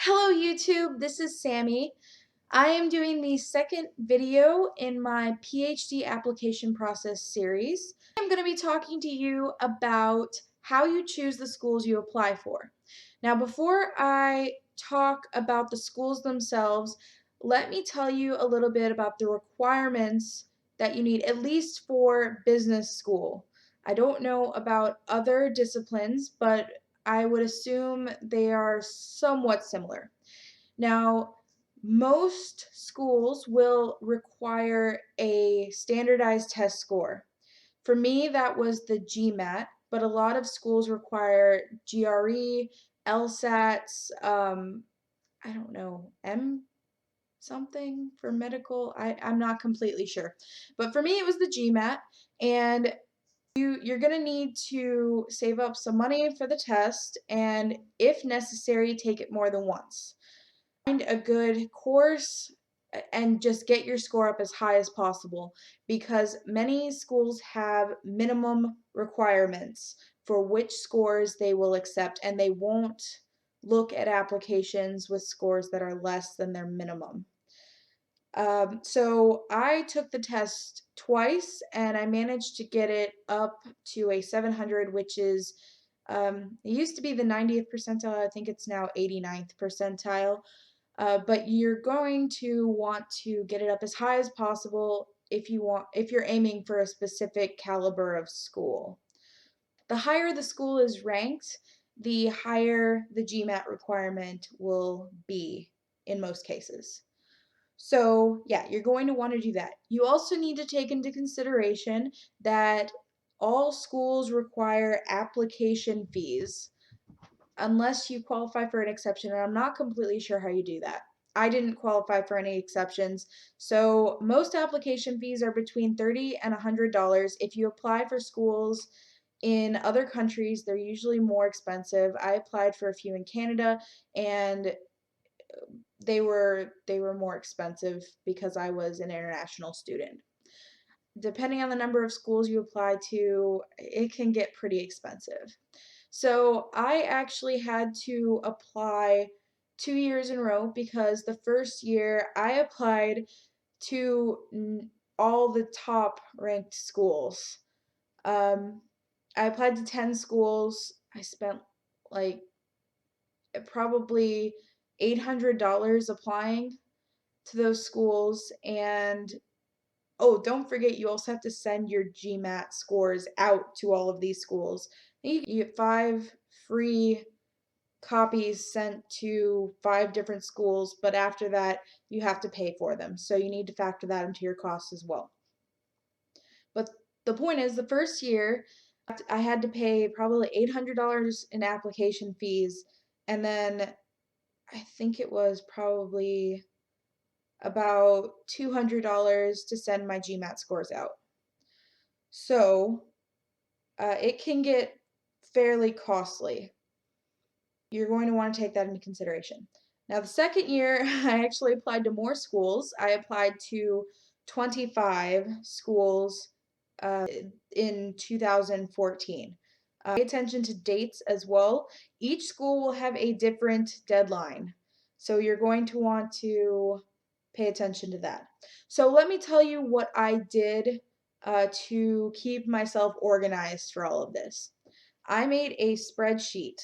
Hello YouTube, this is Sammy. I am doing the second video in my PhD application process series. I'm going to be talking to you about how you choose the schools you apply for. Now before I talk about the schools themselves, let me tell you a little bit about the requirements that you need, at least for business school. I don't know about other disciplines, but I would assume they are somewhat similar. Now, most schools will require a standardized test score. For me, that was the GMAT, but a lot of schools require GRE, LSATs, I don't know, M something for medical. I'm not completely sure. But for me, it was the GMAT, and you're going to need to save up some money for the test, and if necessary, take it more than once. Find a good course and just get your score up as high as possible, because many schools have minimum requirements for which scores they will accept, and they won't look at applications with scores that are less than their minimum. So I took the test twice and I managed to get it up to a 700, which is, it used to be the 90th percentile. I think it's now 89th percentile. But you're going to want to get it up as high as possible if you're aiming for a specific caliber of school. The higher the school is ranked, the higher the GMAT requirement will be in most cases. So yeah, you're going to want to do that. You also need to take into consideration that all schools require application fees unless you qualify for an exception, and I'm not completely sure how you do that. I didn't qualify for any exceptions. So most application fees are between $30 and $100. If you apply for schools in other countries, they're usually more expensive. I applied for a few in Canada, and they were more expensive because I was an international student. Depending on the number of schools you apply to, it can get pretty expensive. So I actually had to apply 2 years in a row, because the first year I applied to all the top ranked schools. I applied to 10 schools. I spent like probably $800 applying to those schools. And oh, don't forget, you also have to send your GMAT scores out to all of these schools. You get 5 free copies sent to 5 different schools, but after that, you have to pay for them. So you need to factor that into your costs as well. But the point is, the first year, I had to pay probably $800 in application fees, and then I think it was probably about $200 to send my GMAT scores out. So it can get fairly costly. You're going to want to take that into consideration. Now, the second year, I actually applied to more schools. I applied to 25 schools in 2014. Pay attention to dates as well. Each school will have a different deadline, so you're going to want to pay attention to that. So let me tell you what I did to keep myself organized for all of this. I made a spreadsheet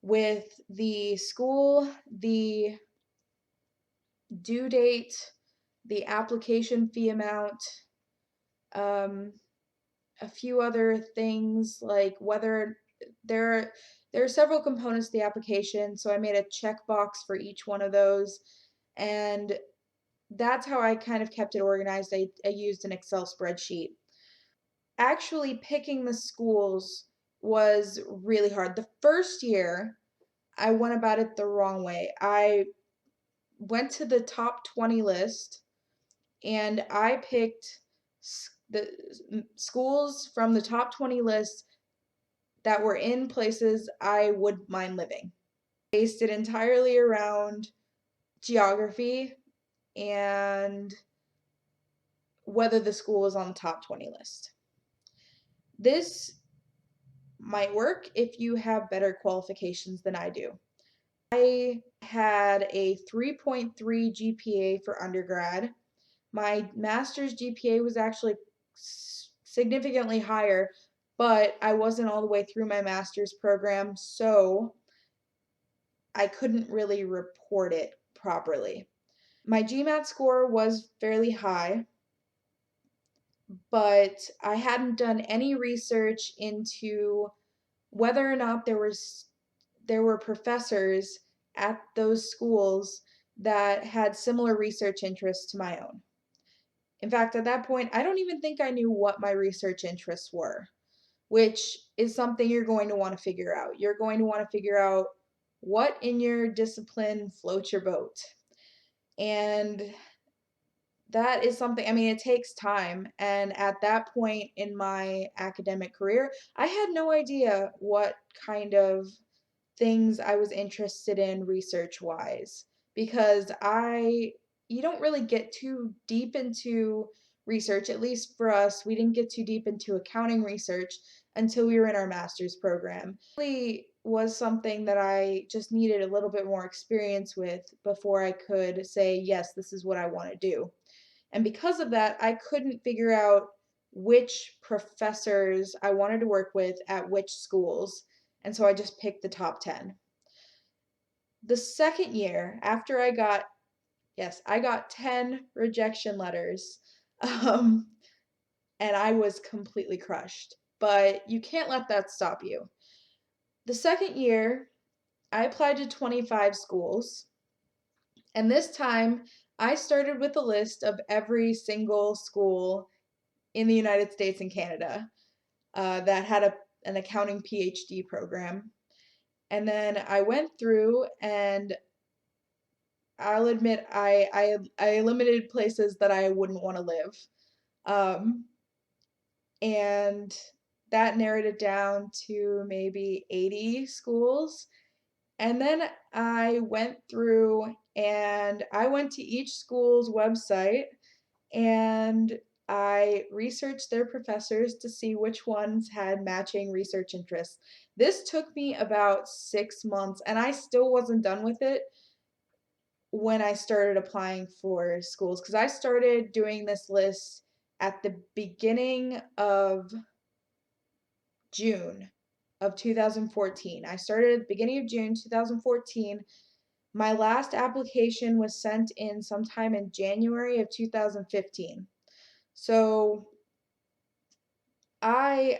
with the school, the due date, the application fee amount, um, a few other things like whether there are several components to the application, so I made a checkbox for each one of those, and that's how I kind of kept it organized. I used an Excel spreadsheet. Actually, picking the schools was really hard. The first year, I went about it the wrong way. I went to the top 20 list and I picked the schools from the top 20 list that were in places I would mind living. Based it entirely around geography and whether the school was on the top 20 list. This might work if you have better qualifications than I do. I had a 3.3 GPA for undergrad. My master's GPA was actually significantly higher, but I wasn't all the way through my master's program, so I couldn't really report it properly. My GMAT score was fairly high, but I hadn't done any research into whether or not there were professors at those schools that had similar research interests to my own. In fact, at that point, I don't even think I knew what my research interests were, which is something you're going to want to figure out. You're going to want to figure out what in your discipline floats your boat. And that is something, I mean, it takes time. And at that point in my academic career, I had no idea what kind of things I was interested in research wise because you don't really get too deep into research, at least for us, we didn't get too deep into accounting research until we were in our master's program. It really was something that I just needed a little bit more experience with before I could say, yes, this is what I want to do. And because of that, I couldn't figure out which professors I wanted to work with at which schools. And so I just picked the top 10. The second year, after I got, yes, I got 10 rejection letters, um, and I was completely crushed. But you can't let that stop you. The second year, I applied to 25 schools, and this time I started with a list of every single school in the United States and Canada that had an accounting PhD program. And then I went through and I'll admit I eliminated places that I wouldn't want to live. Um, and that narrowed it down to maybe 80 schools. And then I went through and I went to each school's website and I researched their professors to see which ones had matching research interests. This took me about 6 months, and I still wasn't done with it when I started applying for schools because I started doing this list at the beginning of June of 2014. I started at the beginning of June 2014. My last application was sent in sometime in January of 2015. So I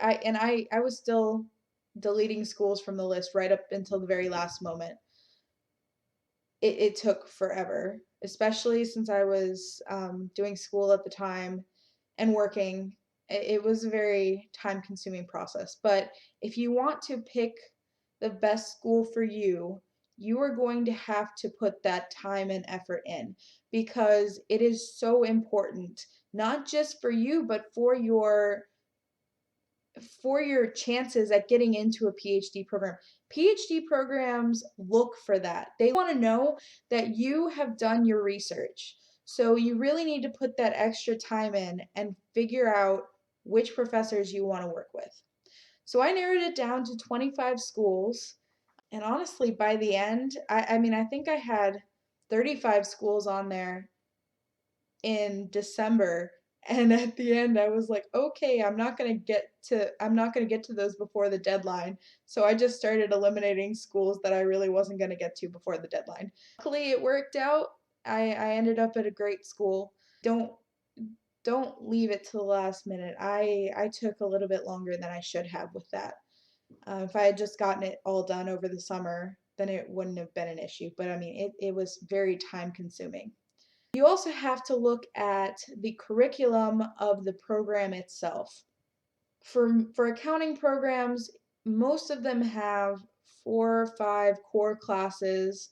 was still deleting schools from the list right up until the very last moment. It took forever, especially since I was doing school at the time and working. It was a very time consuming process. But if you want to pick the best school for you, you are going to have to put that time and effort in because it is so important, not just for you, but for your chances at getting into a PhD program. PhD programs look for that. They want to know that you have done your research. So you really need to put that extra time in and figure out which professors you want to work with. So I narrowed it down to 25 schools. And honestly, by the end, I mean, I think I had 35 schools on there in December. And at the end I was like, okay, I'm not going to get to those before the deadline. So I just started eliminating schools that I really wasn't going to get to before the deadline. Luckily it worked out. I ended up at a great school. Don't leave it to the last minute. I took a little bit longer than I should have with that. If I had just gotten it all done over the summer, then it wouldn't have been an issue. But I mean, it was very time consuming. You also have to look at the curriculum of the program itself. For accounting programs, most of them have 4 or 5 core classes,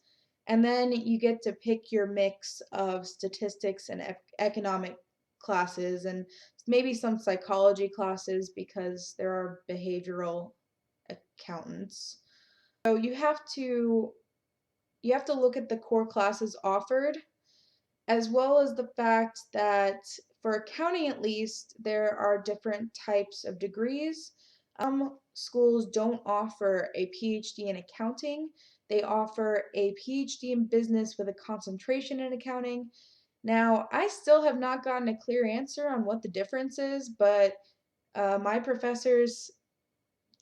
and then you get to pick your mix of statistics and economic classes, and maybe some psychology classes because there are behavioral accountants. So you have to look at the core classes offered as well as the fact that for accounting at least, there are different types of degrees. Schools don't offer a PhD in accounting. They offer a PhD in business with a concentration in accounting. Now, I still have not gotten a clear answer on what the difference is, but my professors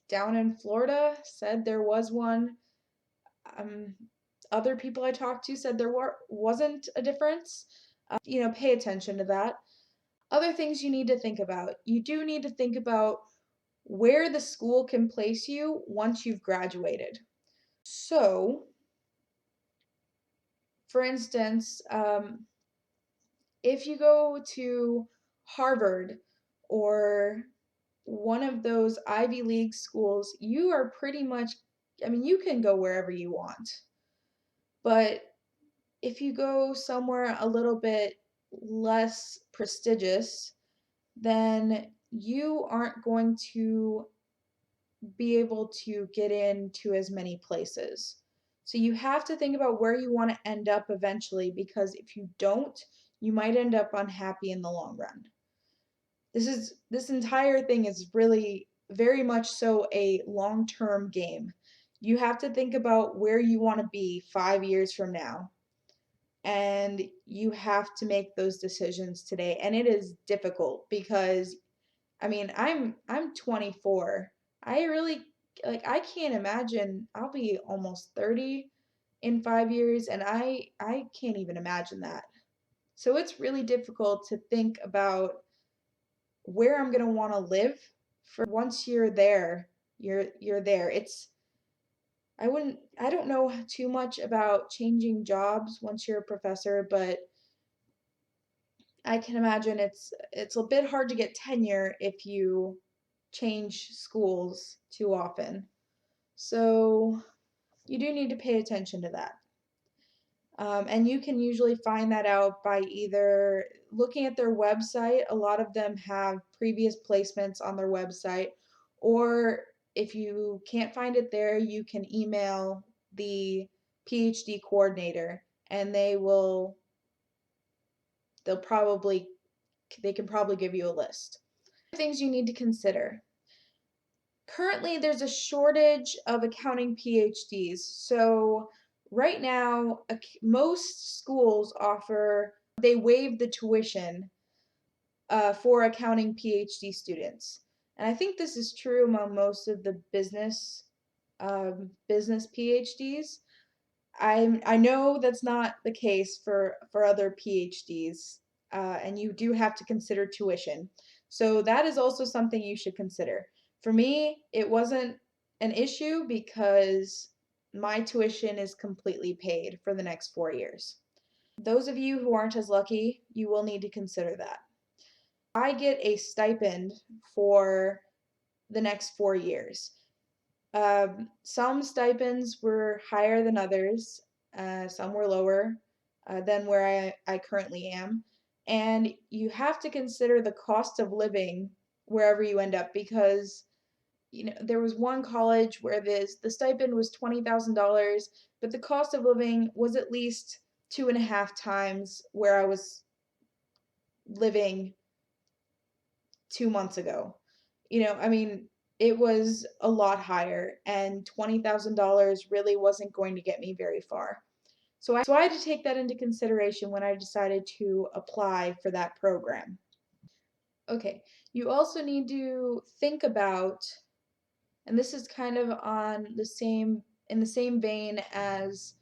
down in Florida said there was one. Um, Other people I talked to said wasn't a difference. Pay attention to that. Other things you need to think about. You do need to think about where the school can place you once you've graduated. So, for instance, if you go to Harvard or one of those Ivy League schools, you are pretty much, I mean, you can go wherever you want. But if you go somewhere a little bit less prestigious, then you aren't going to be able to get into as many places. So you have to think about where you want to end up eventually, because if you don't, you might end up unhappy in the long run. This entire thing is really very much so a long-term game. You have to think about where you want to be 5 years from now, and you have to make those decisions today. And it is difficult because I mean, I'm 24. I really I can't imagine I'll be almost 30 in 5 years, and I can't even imagine that. So it's really difficult to think about where I'm going to want to live for once you're there. You're there. I don't know too much about changing jobs once you're a professor, but I can imagine it's a bit hard to get tenure if you change schools too often. So you do need to pay attention to that. And you can usually find that out by either looking at their website. A lot of them have previous placements on their website, or if you can't find it there, you can email the PhD coordinator, and they'll probably they can probably give you a list. Things you need to consider. Currently, there's a shortage of accounting PhDs. So, right now, most schools they waive the tuition for accounting PhD students. And I think this is true among most of the business PhDs. I know that's not the case for other PhDs, and you do have to consider tuition. So that is also something you should consider. For me, it wasn't an issue because my tuition is completely paid for the next 4 years. Those of you who aren't as lucky, you will need to consider that. I get a stipend for the next 4 years. Some stipends were higher than others, some were lower than where I currently am. And you have to consider the cost of living wherever you end up, because there was one college where the stipend was $20,000, but the cost of living was at least 2.5 times where I was living 2 months ago. I mean, it was a lot higher, and $20,000 really wasn't going to get me very far. So I had to take that into consideration when I decided to apply for that program. Okay, you also need to think about, and this is kind of in the same vein as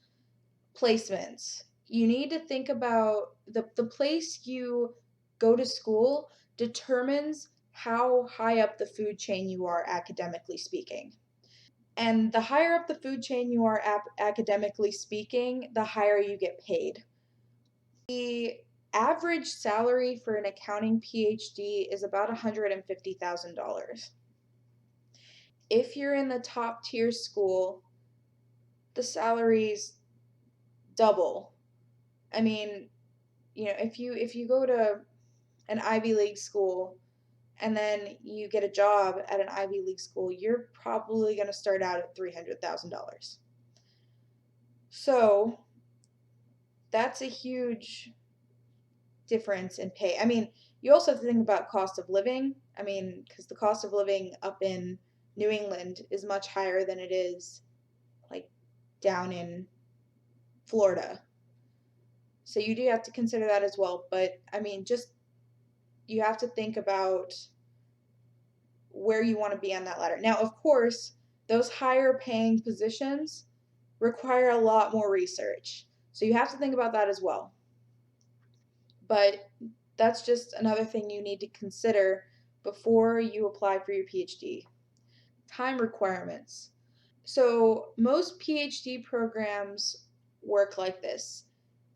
placements. You need to think about the place you go to school determines how high up the food chain you are academically speaking. And the higher up the food chain you are academically speaking, the higher you get paid. The average salary for an accounting PhD is about $150,000. If you're in the top tier school, the salaries double. I mean, if you go to an Ivy League school and then you get a job at an Ivy League school, you're probably going to start out at $300,000. So that's a huge difference in pay. I mean, you also have to think about cost of living. I mean, because the cost of living up in New England is much higher than it is like down in Florida. So you do have to consider that as well. But I mean, just you have to think about where you want to be on that ladder. Now, of course, those higher paying positions require a lot more research. So you have to think about that as well. But that's just another thing you need to consider before you apply for your PhD. Time requirements. So most PhD programs work like this.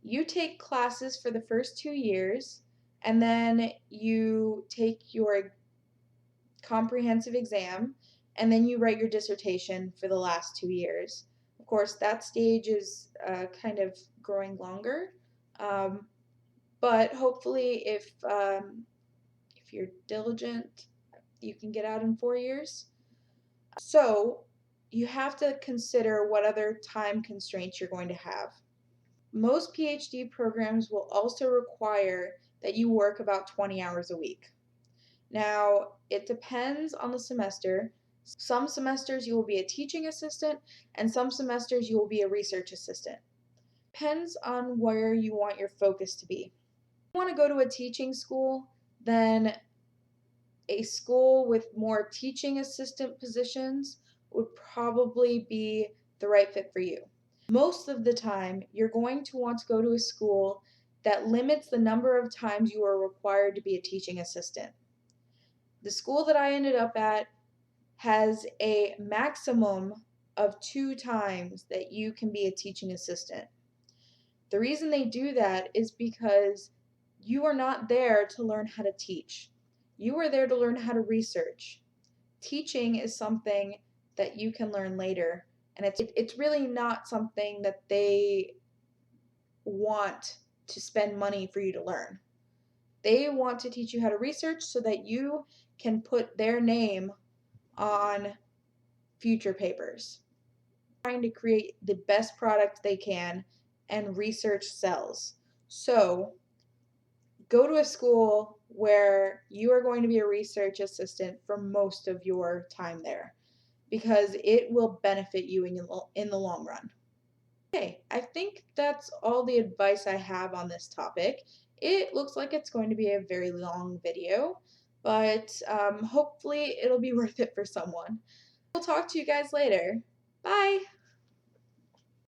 You take classes for the first 2 years, and then you take your comprehensive exam, and then you write your dissertation for the last 2 years. Of course, that stage is kind of growing longer, um, but hopefully, if you're diligent, you can get out in 4 years. So you have to consider what other time constraints you're going to have. Most PhD programs will also require that you work about 20 hours a week. Now, it depends on the semester. Some semesters you will be a teaching assistant, and some semesters you will be a research assistant. Depends on where you want your focus to be. If you want to go to a teaching school, then a school with more teaching assistant positions would probably be the right fit for you. Most of the time, you're going to want to go to a school that limits the number of times you are required to be a teaching assistant. The school that I ended up at has a maximum of 2 times that you can be a teaching assistant. The reason they do that is because you are not there to learn how to teach. You are there to learn how to research. Teaching is something that you can learn later, and it's really not something that they want to spend money for you to learn. They want to teach you how to research so that you can put their name on future papers. Trying to create the best product they can, and research sells. So go to a school where you are going to be a research assistant for most of your time there, because it will benefit you in the long run. Okay, I think that's all the advice I have on this topic. It looks like it's going to be a very long video, but hopefully it'll be worth it for someone. We'll talk to you guys later. Bye!